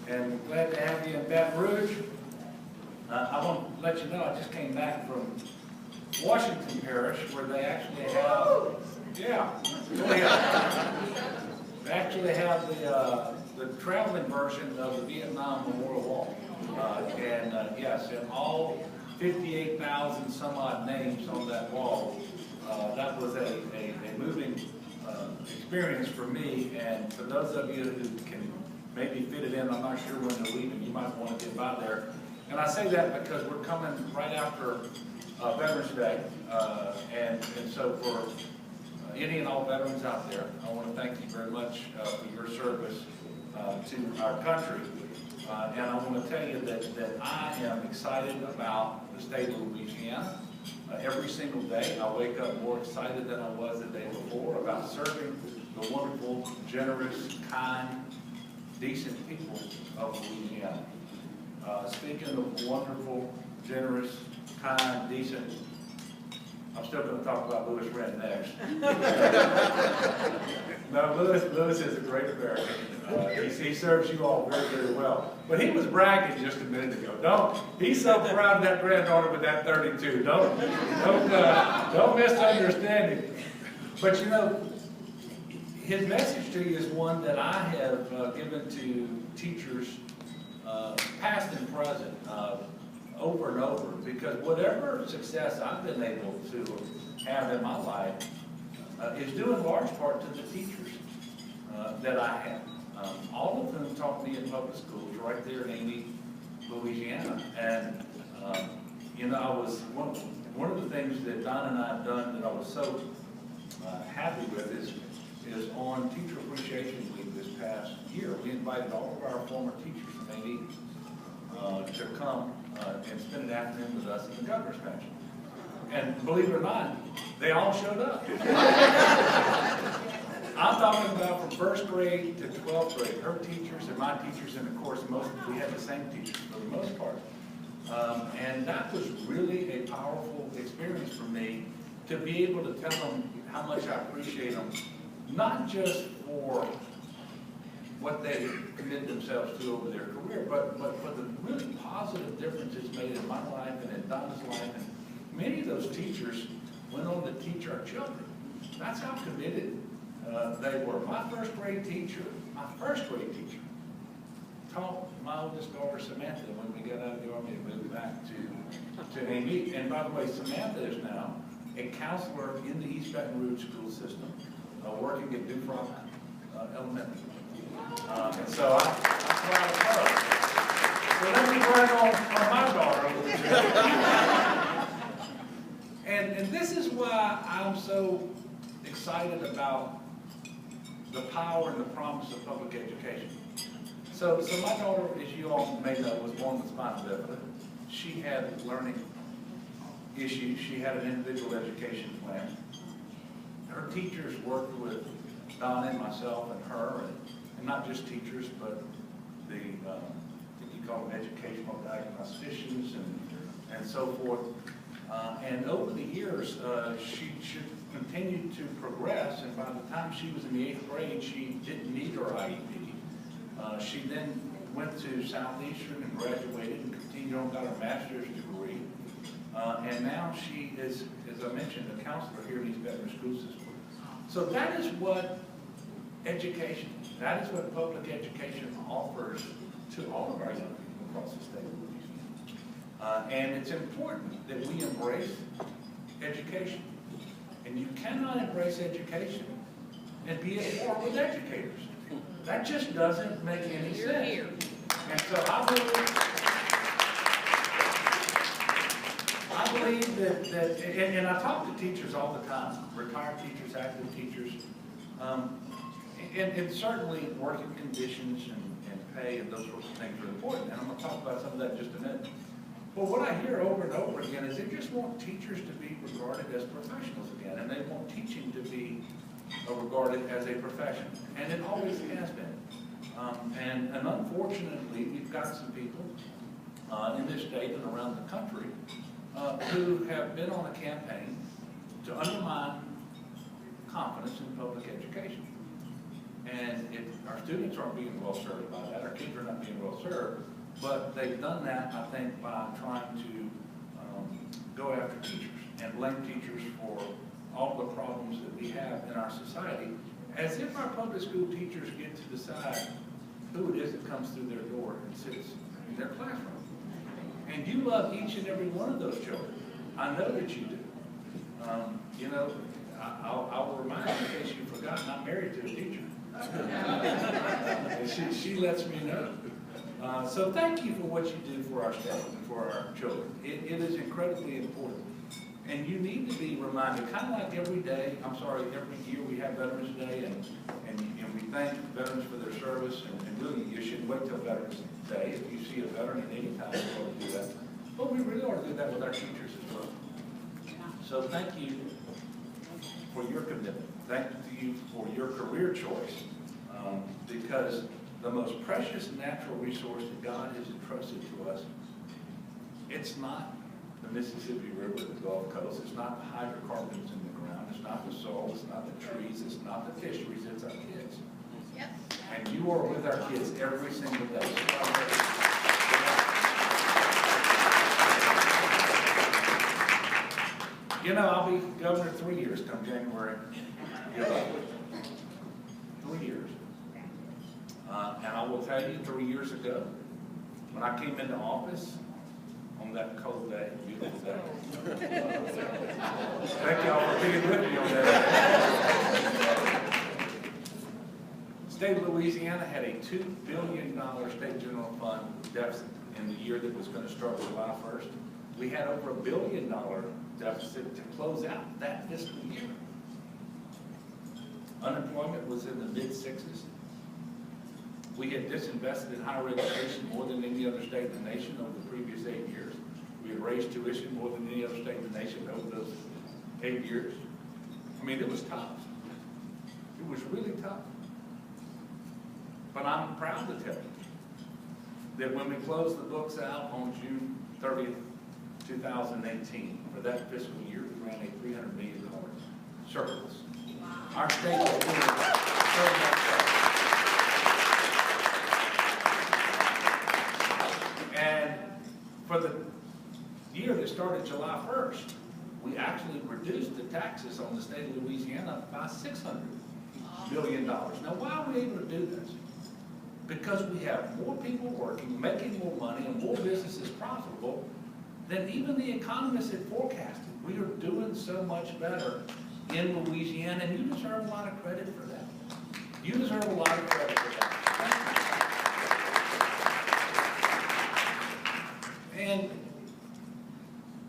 and glad to have you in Baton Rouge. I want to let you know I just came back from Washington Parish, where they actually have, they actually have the traveling version of the Vietnam Memorial Wall, yes, and all 58,000 some odd names on that wall. That was a moving experience for me, and for those of you who can maybe fit it in, I'm not sure when they're leaving, you might want to get by there. And I say that because we're coming right after Veterans Day, and so for any and all veterans out there, I want to thank you very much for your service to our country. And I want to tell you that I am excited about the state of Louisiana. Every single day I wake up more excited than I was the day before about serving the wonderful, generous, kind, decent people of Louisiana. Speaking of wonderful, generous, kind, decent, I'm still going to talk about Louis Wren next. No, Louis is a great American. He serves you all very, very well. But he was bragging just a minute ago. He's so proud of that granddaughter with that 32. Don't misunderstand him. But you know, his message to you is one that I have given to teachers, past and present, over and over, because whatever success I've been able to have in my life is due in large part to the teachers that I have. All of them taught me in public schools right there in Amy, Louisiana. And you know, I was one of the things that Don and I have done that I was so happy with is on Teacher Appreciation Week this past year, we invited all of our former teachers from Amy to come and spend an afternoon with us at the Governor's Mansion. And believe it or not, they all showed up. I'm talking about from first grade to 12th grade, her teachers and my teachers, and of course we had the same teachers for the most part. And that was really a powerful experience for me to be able to tell them how much I appreciate them, not just for what they committed themselves to over their career, but for the really positive difference it's made in my life and in Donna's life. And many of those teachers went on to teach our children. That's how committed they were. My first grade teacher, taught my oldest daughter Samantha when we got out of the Army and moved back to Amy. And by the way, Samantha is now a counselor in the East Baton Rouge school system, working at Dufrock Elementary. And so I'm proud of her. So let me brag on my daughter a little bit. And this is why I'm so excited about the power and the promise of public education. So my daughter, as you all may know, was born with spina bifida. She had learning issues. She had an individual education plan. Her teachers worked with Donna and myself and her, and not just teachers, but the, I think you call them educational diagnosticians and so forth. And over the years, she continued to progress, and by the time she was in the 8th grade, she didn't need her IEP. She then went to Southeastern and graduated and continued on, got her master's degree. And now she is, as I mentioned, a counselor here in East Baton Rouge School System. So that is what education, that is what public education offers to all of our young people across the state of Louisiana. And it's important that we embrace education. And you cannot embrace education and be at war with educators. That just doesn't make any sense. And so I believe that and I talk to teachers all the time, retired teachers, active teachers, and certainly working conditions and pay and those sorts of things are important. And I'm going to talk about some of that in just a minute. But what I hear over and over again is they just want teachers to be regarded as professionals again, and they want teaching to be regarded as a profession, and it always has been. And unfortunately, we've got some people in this state and around the country who have been on a campaign to undermine confidence in public education. And if our students aren't being well served by that, our kids are not not being well served. But they've done that, I think, by trying to go after teachers and blame teachers for all the problems that we have in our society, as if our public school teachers get to decide who it is that comes through their door and sits in their classroom. And you love each and every one of those children. I know that you do. You know, I'll remind you, in case you've forgotten, I'm married to a teacher. And she lets me know. So thank you for what you do for our state and for our children. It is incredibly important. And you need to be reminded, kind of like every day, every year we have Veterans Day, and we thank veterans for their service, and really you shouldn't wait till Veterans Day. If you see a veteran at any time, you ought to do that. But we really ought to do that with our teachers as well. So thank you for your commitment. Thank you for your career choice, because the most precious natural resource that God has entrusted to us, it's not the Mississippi River, the Gulf Coast, it's not the hydrocarbons in the ground, it's not the soil, it's not the trees, it's not the fisheries, it's our kids. Yep. And you are with our kids every single day. You know, I'll be governor 3 years come January. 3 years. And I will tell you, 3 years ago, when I came into office, on that cold day, beautiful day. Thank y'all for being with me on that. The state of Louisiana had a $2 billion state general fund deficit in the year that was going to start July 1st. We had over $1 billion deficit to close out that fiscal year. Unemployment was in the mid-sixes. We had disinvested in higher education more than any other state in the nation over the previous 8 years. We had raised tuition more than any other state in the nation over those 8 years. I mean, it was tough. It was really tough. But I'm proud to tell you that when we closed the books out on June 30th, 2018, for that fiscal year, we ran a $300 million surplus. Our state was doing so much better. And for the year that started July 1st, we actually reduced the taxes on the state of Louisiana by $600 million. Now, why are we able to do this? Because we have more people working, making more money, and more businesses profitable than even the economists had forecasted. We are doing so much better in Louisiana, and you deserve a lot of credit for that. You deserve a lot of credit for that. And,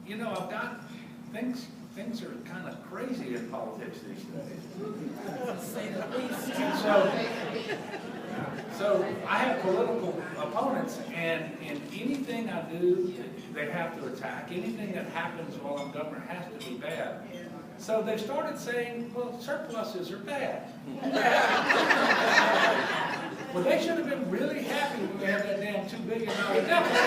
you know, I've got things are kind of crazy in politics these days. And so I have political opponents, and in anything I do, they have to attack. Anything that happens while I'm governor has to be bad. So they started saying, well, surpluses are bad. Well, they should have been really happy when they had that damn $2 billion deficit.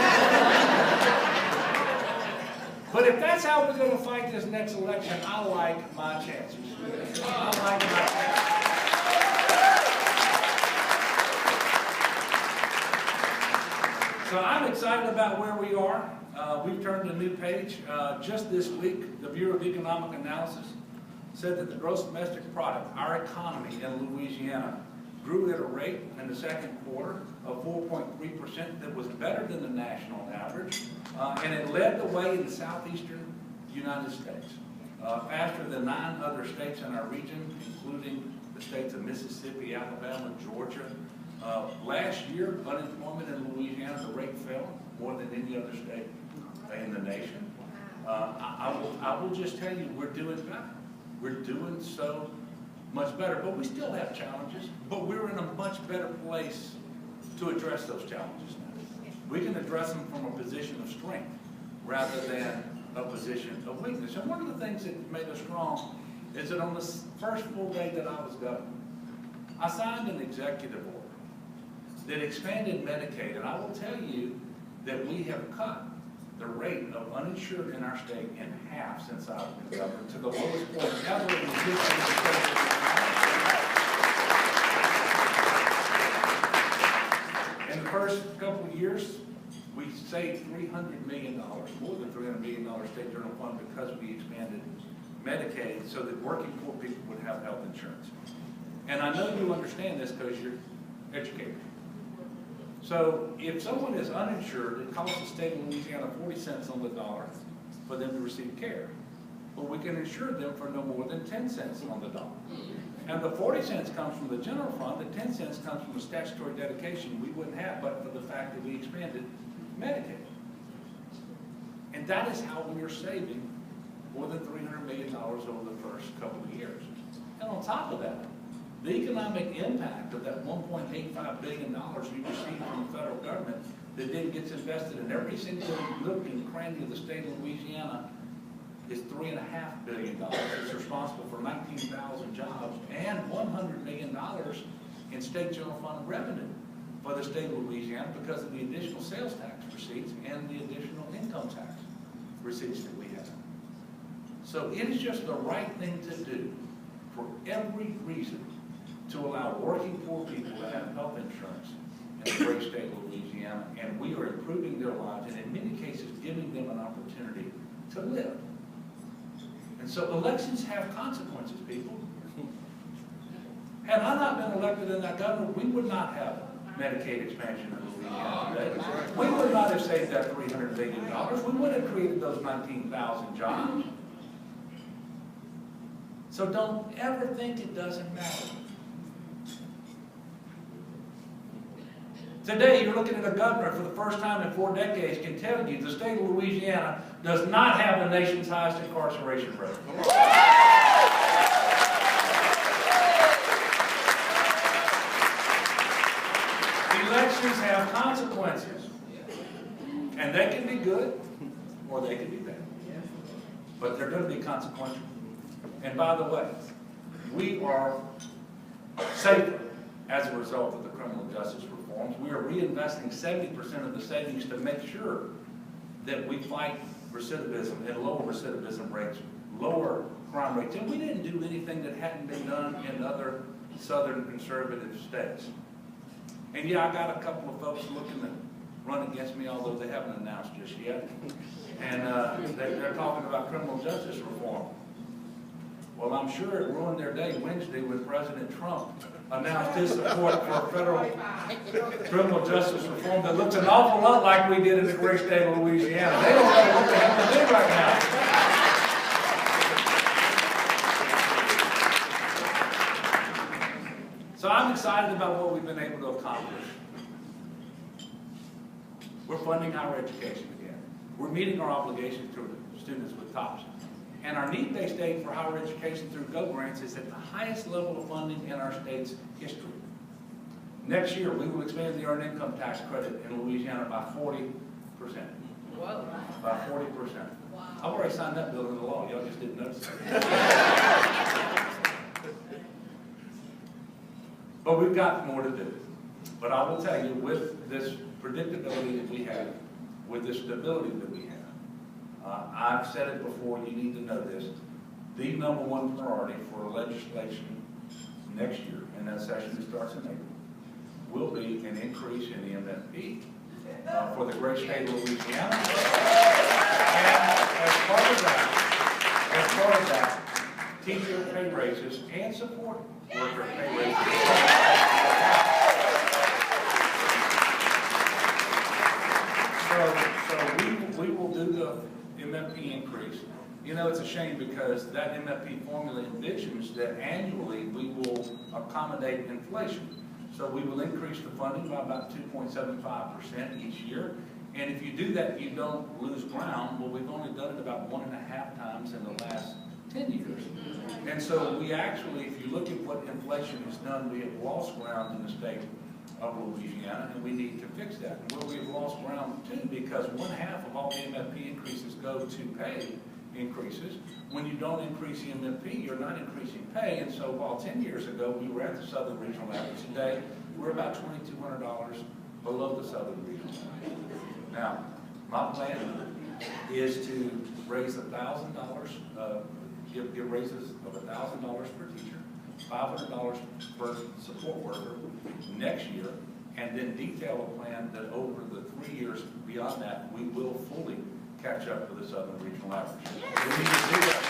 But if that's how we're going to fight this next election, I like my chances. I like my chances. So I'm excited about where we are. We've turned a new page. Just this week, the Bureau of Economic Analysis said that the gross domestic product, our economy in Louisiana, grew at a rate in the second quarter of 4.3% that was better than the national average, and it led the way in the southeastern United States, faster than 9 other states in our region, including the states of Mississippi, Alabama, Georgia. Last year, unemployment in Louisiana, the rate fell more than any other state in the nation. I will just tell you, we're doing better. We're doing so much better, but we still have challenges, but we're in a much better place to address those challenges now. We can address them from a position of strength rather than a position of weakness. And one of the things that made us strong is that on the first full day that I was governor, I signed an executive order that expanded Medicaid, and I will tell you that we have cut the rate of uninsured in our state in half since I've been governor, to the lowest point ever in the history of the state. And the first couple of years, we saved $300 million, more than $300 million state general fund because we expanded Medicaid so that working poor people would have health insurance. And I know you understand this because you're educated. So if someone is uninsured, it costs the state of Louisiana 40 cents on the dollar for them to receive care. But we can insure them for no more than 10 cents on the dollar. And the 40 cents comes from the general fund, the 10 cents comes from a statutory dedication we wouldn't have but for the fact that we expanded Medicaid. And that is how we are saving more than $300 million over the first couple of years. And on top of that, the economic impact of that $1.85 billion we received from the federal government that then gets invested in every single nook and cranny of the state of Louisiana is $3.5 billion. It's responsible for 19,000 jobs and $100 million in state general fund revenue for the state of Louisiana because of the additional sales tax receipts and the additional income tax receipts that we have. So it is just the right thing to do for every reason to allow working poor people to have health insurance in the great state of Louisiana, and we are improving their lives and in many cases giving them an opportunity to live. And so elections have consequences, people. Had I not been elected in that government, we would not have Medicaid expansion in Louisiana today. We would not have saved that $300 billion. We would have created those 19,000 jobs. So don't ever think it doesn't matter. Today, you're looking at a governor for the first time in 4 decades can tell you the state of Louisiana does not have the nation's highest incarceration rate. Elections have consequences. And they can be good or they can be bad. But they're going to be consequential. And by the way, we are safer as a result of the criminal justice reforms. We are reinvesting 70% of the savings to make sure that we fight recidivism and lower recidivism rates, lower crime rates. And we didn't do anything that hadn't been done in other southern conservative states. And yeah, I got a couple of folks looking to run against me, although they haven't announced just yet. And they're talking about criminal justice reform. Well, I'm sure it ruined their day Wednesday when President Trump announced his support for federal criminal justice reform that looks an awful lot like we did in the great state of Louisiana. They don't know what the hell to do right now. So I'm excited about what we've been able to accomplish. We're funding higher education again. We're meeting our obligations to students with TOPS. And our need-based aid for higher education through GO grants is at the highest level of funding in our state's history. Next year, we will expand the earned income tax credit in Louisiana by 40%. Whoa. By 40%. Wow. I've already signed that bill into law. Y'all just didn't notice it. But we've got more to do. But I will tell you, with this predictability that we have, with this stability that we have, I've said it before, you need to know this, the #1 priority for legislation next year, and that session that starts in April, will be an increase in the MFP for the great state of Louisiana. And as part of that, teacher pay raises and support worker pay raises. So we will do the MFP increase. You know, it's a shame because that MFP formula envisions that annually we will accommodate inflation. So we will increase the funding by about 2.75% each year. And if you do that, you don't lose ground. Well, we've only done it about 1.5 times in the last 10 years. And so we actually, if you look at what inflation has done, we have lost ground in the state of Louisiana, and we need to fix that. Well, we've lost ground too, because 1/2 of all the MFP increases go to pay increases. When you don't increase the MFP, you're not increasing pay, and so while 10 years ago we were at the Southern Regional average, today we're about $2,200 below the Southern Regional average. Now, my plan is to raise $1,000, give raises of $1,000 per teacher, $500 per support worker next year, and then detail a plan that over the 3 years beyond that, we will fully catch up with the Southern Regional average. We need to do that.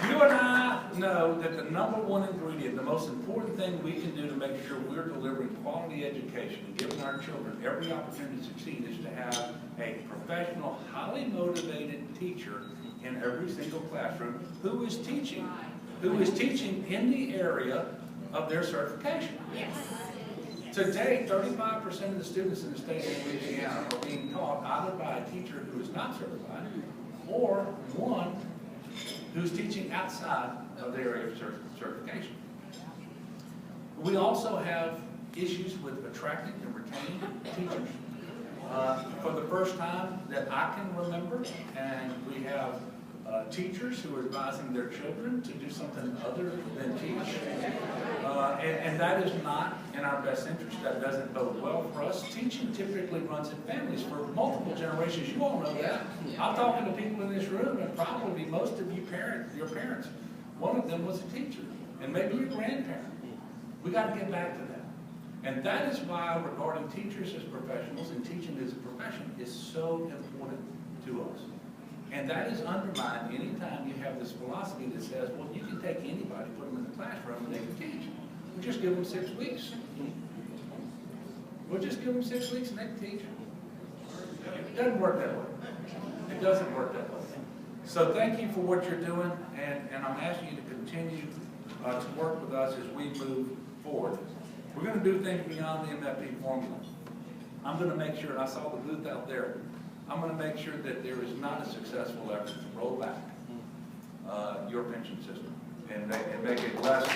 You and I know that the number one ingredient, the most important thing we can do to make sure we're delivering quality education and giving our children every opportunity to succeed is to have a professional, highly motivated teacher in every single classroom who is teaching in the area of their certification. Yes. Today, 35% of the students in the state of Louisiana are being taught either by a teacher who is not certified or one who's teaching outside of the area of certification. We also have issues with attracting and retaining teachers. For the first time that I can remember, and we have teachers who are advising their children to do something other than teach. And that is not in our best interest. That doesn't bode well for us. Teaching typically runs in families for multiple generations. You all know that. I'm talking to people in this room, and probably most of you your parents, one of them was a teacher, and maybe your grandparent. We got to get back to that. And that is why regarding teachers as professionals and teaching as a profession is so important to us. And that is undermined anytime you have this philosophy that says, well, you can take anybody, put them in the classroom, and they can teach. We'll just give them 6 weeks. We'll just give them 6 weeks and they can teach. It doesn't work that way. It doesn't work that way. So thank you for what you're doing, and I'm asking you to continue to work with us as we move forward. We're going to do things beyond the MFP formula. I'm going to make sure, and I saw the booth out there, I'm going to make sure that there is not a successful effort to roll back your pension system and make it less.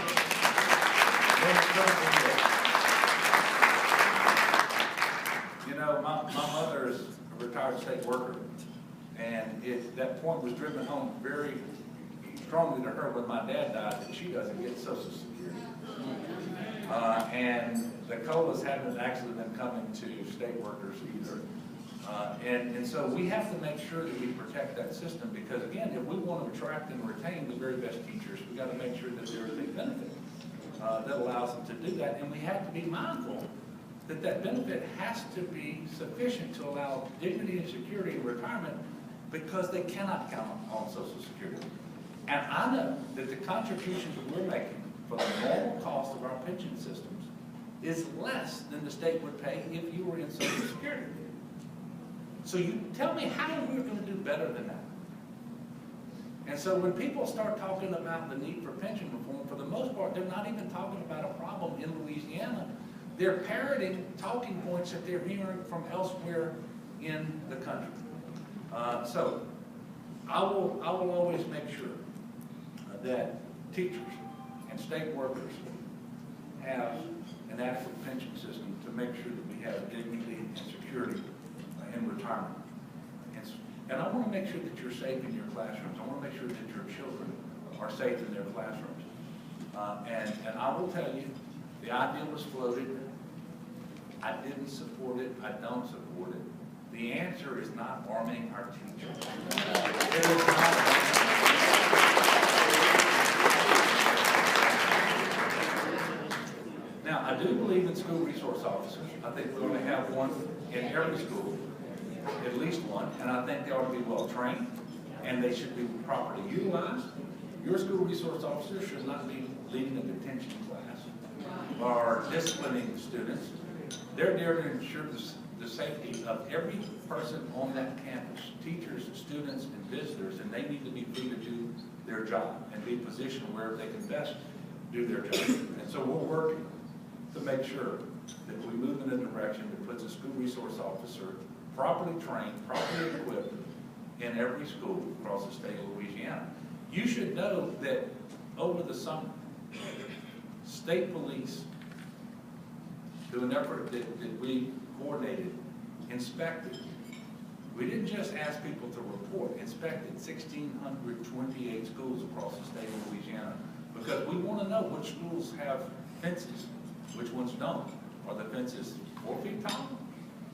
You know, my mother is a retired state worker, and that point was driven home very strongly to her when my dad died that she doesn't get Social Security. And the COLAs haven't actually been coming to state workers either. And so we have to make sure that we protect that system because, again, if we want to attract and retain the very best teachers, we've got to make sure that there is a benefit that allows them to do that. And we have to be mindful that that benefit has to be sufficient to allow dignity and security in retirement because they cannot count on Social Security. And I know that the contributions that we're making for the normal cost of our pension systems is less than the state would pay if you were in Social Security. So you tell me how we're going to do better than that. And so when people start talking about the need for pension reform, for the most part, they're not even talking about a problem in Louisiana. They're parroting talking points that they're hearing from elsewhere in the country. So I will always make sure that teachers and state workers have an adequate pension system to make sure that we have dignity and security in retirement. And I want to make sure that you're safe in your classrooms. I want to make sure that your children are safe in their classrooms. And I will tell you, the idea was floated. I didn't support it. I don't support it. The answer is not arming our teachers. It is not. Now, I do believe in school resource officers. I think we're going to have one in every school, at least one, and I think they ought to be well trained, and they should be properly utilized. Your school resource officer should not be leading a detention class or disciplining students. They're there to ensure the safety of every person on that campus, teachers, students, and visitors, and they need to be free to do their job and be positioned where they can best do their job. And so we're working to make sure that we move in a direction that puts a school resource officer properly trained, properly equipped in every school across the state of Louisiana. You should know that over the summer, state police, through an effort that we coordinated, inspected. We didn't just ask people to report, inspected 1,628 schools across the state of Louisiana because we want to know which schools have fences, which ones don't. Are the fences 4 feet tall,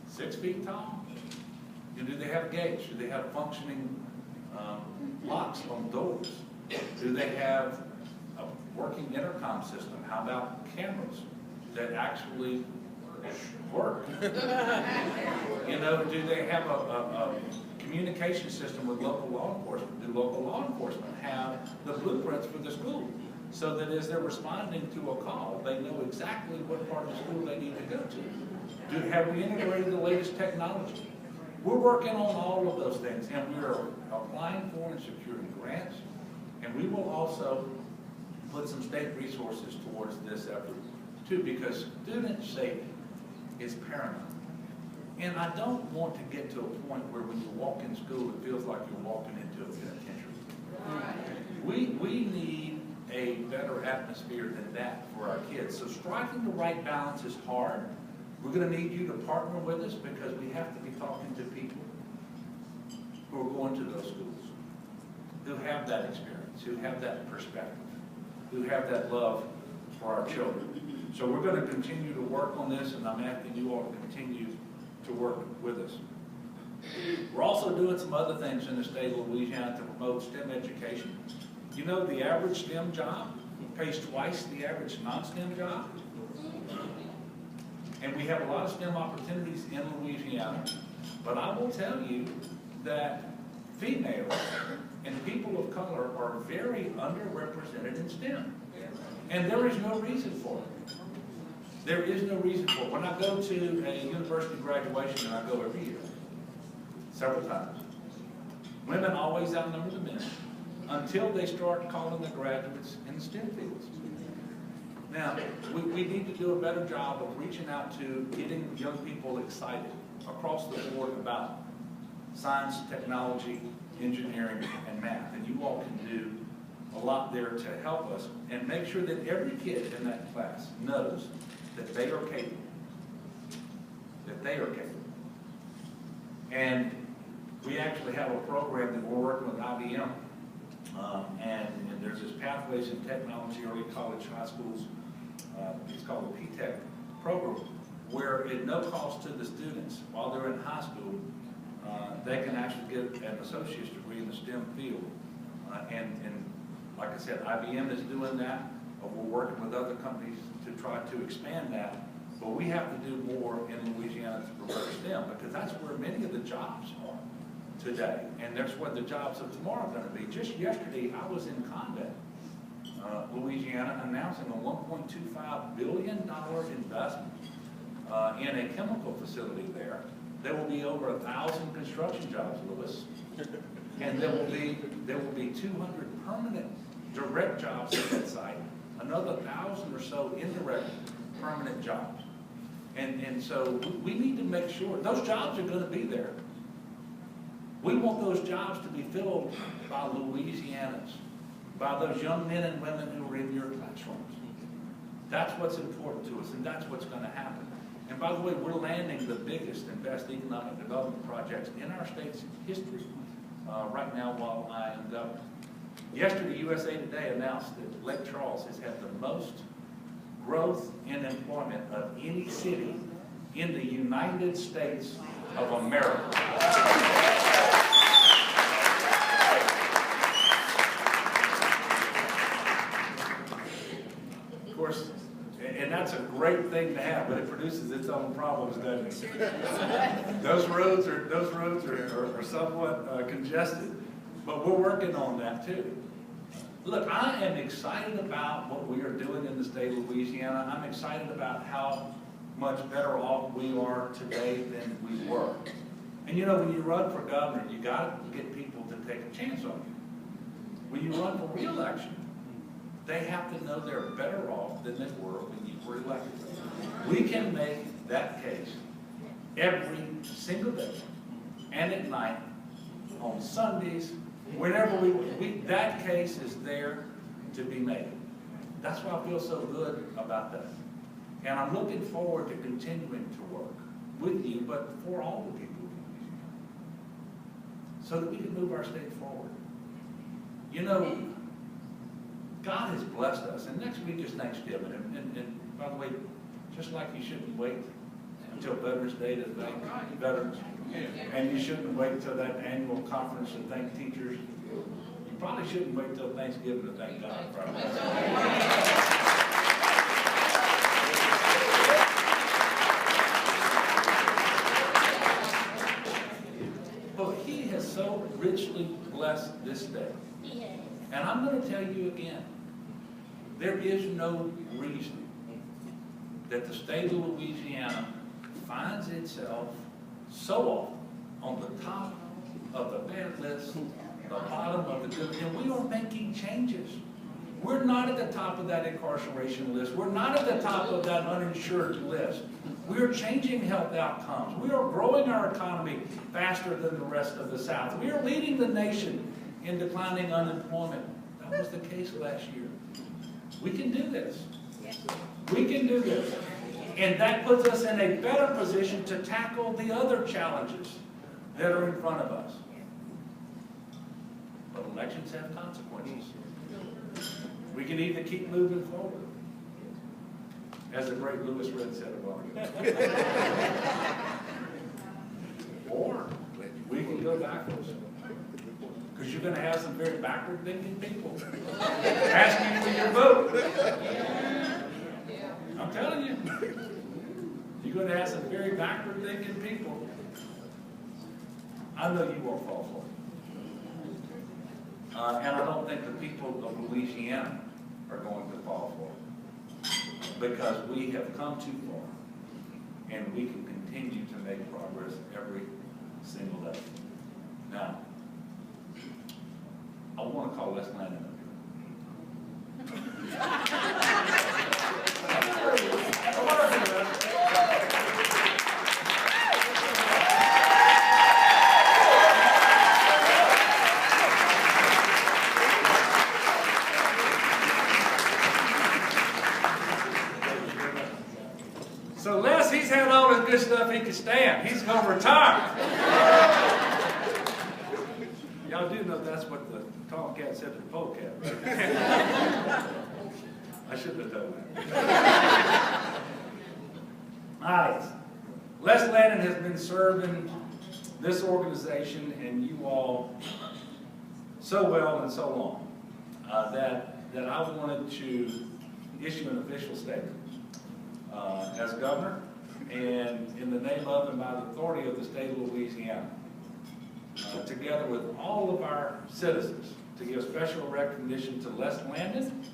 6 feet tall? Do they have gates? Do they have functioning locks on doors? Do they have working intercom system? How about cameras that actually work? You know, do they have a communication system with local law enforcement? Do local law enforcement have the blueprints for the school? So that as they're responding to a call, they know exactly what part of the school they need to go to. Have we integrated the latest technology? We're working on all of those things, and we're applying for and securing grants, and we will also put some state resources towards this effort too, because student safety is paramount. And I don't want to get to a point where when you walk in school, it feels like you're walking into a penitentiary. Right. We need a better atmosphere than that for our kids. So striking the right balance is hard. We're going to need you to partner with us because we have to be talking to people who are going to those schools, who have that experience, who have that perspective, who have that love for our children. So we're going to continue to work on this, and I'm asking you all to continue to work with us. We're also doing some other things in the state of Louisiana to promote STEM education. You know, the average STEM job pays twice the average non-STEM job. And we have a lot of STEM opportunities in Louisiana. But I will tell you that females and people of color are very underrepresented in STEM. And there is no reason for it. There is no reason for it. When I go to a university graduation, and I go every year, several times, women always outnumber the men until they start calling the graduates in the STEM fields. Now, we need to do a better job of reaching out to getting young people excited across the board about science, technology, engineering, and math. And you all can do a lot there to help us and make sure that every kid in that class knows that they are capable. That they are capable. And we actually have a program that we're working with IBM. And there's this Pathways in Technology, Early College, High Schools. It's called the P-TECH program, where at no cost to the students, while they're in high school, they can actually get an associate's degree in the STEM field. And like I said, IBM is doing that. We're working with other companies to try to expand that. But we have to do more in Louisiana to promote STEM, because that's where many of the jobs are today. And that's where the jobs of tomorrow are going to be. Just yesterday, I was in Convent, Louisiana, announcing a $1.25 billion investment in a chemical facility there. There will be over 1,000 construction jobs, Louis, and there will be 200 permanent direct jobs at that site, another 1,000 or so indirect permanent jobs. And so we need to make sure those jobs are going to be there. We want those jobs to be filled by Louisianans, by those young men and women who are in your classrooms. That's what's important to us, and that's what's going to happen. And by the way, we're landing the biggest and best economic development projects in our state's history right now while I am governor. Yesterday, USA Today announced that Lake Charles has had the most growth in employment of any city in the United States of America. Of course, and that's a great thing to have, but it produces its own problems, doesn't it? Those roads are somewhat congested, but we're working on that too. Look, I am excited about what we are doing in the state of Louisiana. I'm excited about how much better off we are today than we were. And you know, when you run for governor, you got to get people to take a chance on you. When you run for re-election, they have to know they're better off than they were when you were elected. We can make that case every single day and at night, on Sundays, whenever that case is there to be made. That's why I feel so good about that. And I'm looking forward to continuing to work with you, but for all the people of Louisiana, so that we can move our state forward. You know, God has blessed us, and next week is Thanksgiving, and by the way, just like you shouldn't wait until Veterans Day to thank veterans, and you shouldn't wait until that annual conference to thank teachers, probably shouldn't wait till Thanksgiving to thank God for our But he has so richly blessed this day. And I'm going to tell you again, there is no reason that the state of Louisiana finds itself so often on the top of the bad list, the bottom of the good, and we are making changes. We're not at the top of that incarceration list. We're not at the top of that uninsured list. We are changing health outcomes. We are growing our economy faster than the rest of the South. We are leading the nation in declining unemployment. That was the case last year. We can do this. We can do this. And that puts us in a better position to tackle the other challenges that are in front of us. But elections have consequences. We can either keep moving forward, as the great Louis Red said a while ago, or we can go backwards. Because you're going to have some very backward-thinking people asking for your vote. I'm telling you. You're going to have some very backward-thinking people. I know you won't fall for it. And I don't think the people of Louisiana are going to fall for it. Because we have come too far. And we can continue to make progress every single day. Now, I want to call Les Landon up So Les, he's had all the good stuff he can stand. He's going to retire. Y'all do know that's what the tall cat said to the polecat, right? I shouldn't have done that. All right. Les Landon has been serving this organization and you all so well and so long that I wanted to issue an official statement as governor and in the name of and by the authority of the state of Louisiana. Together with all of our citizens, to give special recognition to Les Landon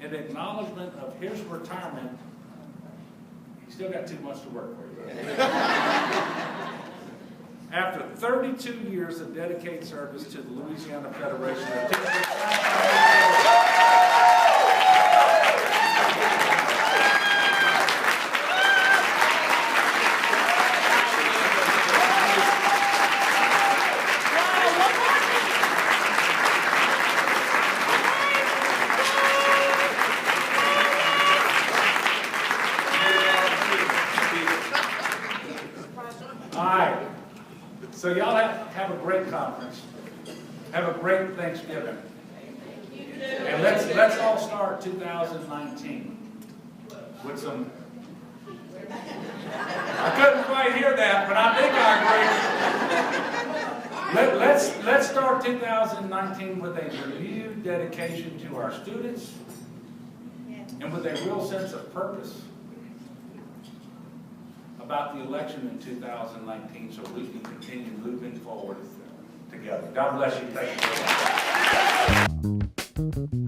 in acknowledgement of his retirement. He's still got 2 months to work for you. After 32 years of dedicated service to the Louisiana Federation of Teachers. So y'all have a great conference. Have a great Thanksgiving. And let's all start 2019 with some. I couldn't quite hear that, but I think I agree. Let's start 2019 with a renewed dedication to our students and with a real sense of purpose about the election in 2019 so we can continue moving forward together. God bless you. Thank you very much.